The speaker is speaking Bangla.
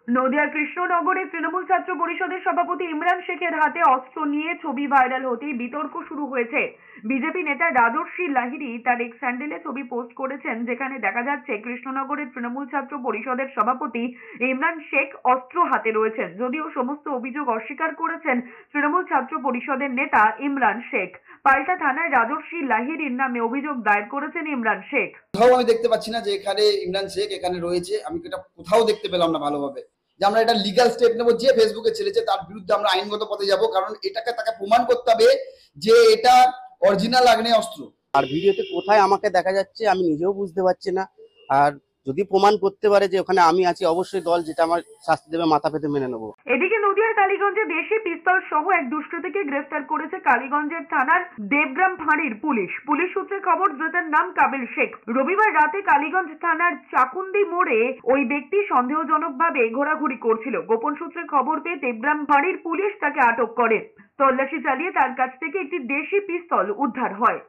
নদিয়ার কৃষ্ণনগরে তৃণমূল ছাত্র পরিষদের সভাপতি ইমরান শেখের হাতে অস্ত্র নিয়ে ছবি ভাইরাল হতেই বিতর্ক শুরু হয়েছে। বিজেপি নেতা রাজর্ষি লাহিড়ী তার এক্স হ্যান্ডেলে ছবি পোস্ট করেছেন, যেখানে দেখা যাচ্ছে কৃষ্ণনগরের তৃণমূল ছাত্র পরিষদের সভাপতি ইমরান শেখ অস্ত্র হাতে রয়েছেন। যদিও সমস্ত অভিযোগ অস্বীকার করেছেন তৃণমূল ছাত্র পরিষদের নেতা ইমরান শেখ। পাল্টা থানায় রাজর্ষি লাহিড়ীর নামে অভিযোগ দায়ের করেছেন ইমরান শেখ। কোথাও আমি দেখতে পাচ্ছি না যে এখানে ইমরান শেখ এখানে রয়েছে, আমি এটা কোথাও দেখতে পেলাম না ভালোভাবে যে আমরা এটা লিগ্যাল স্টেপ নেবো। যে ফেসবুকে ছেড়েছে তার বিরুদ্ধে আমরা আইনগত পথে যাব, কারণ এটাকে তাকে প্রমাণ করতে হবে যে এটা অরিজিনাল আগ্নেয় অস্ত্র। আর ভিডিওতে কোথায় আমাকে দেখা যাচ্ছে আমি নিজেও বুঝতে পারছি না। আর যদি প্রমাণ করতে পারে যে ওখানে আমি আছি, অবশ্যই দল যেটা আমার শাস্তি দেবে মাথা পেতে মেনে নেবো। এদিকে নদিয়ার কালীগঞ্জে দেশি পিস্তল সহ এক দুষ্কৃতীকে গ্রেফতার করেছে কালীগঞ্জের থানার দেবগ্রাম ফাঁড়ির পুলিশ। পুলিশ সূত্রে খবর, ধৃতের নাম কাবিল শেখ। রবিবার রাতে কালীগঞ্জ থানার চাকুন্দি মোড়ে ওই ব্যক্তি সন্দেহজনকভাবে ঘোরাঘুরি করছিল। গোপন সূত্রে খবর পেয়ে দেবগ্রাম ফাঁড়ির পুলিশ তাকে আটক করে। তল্লাশি চালিয়ে তার কাছ থেকে একটি দেশি পিস্তল উদ্ধার হয়।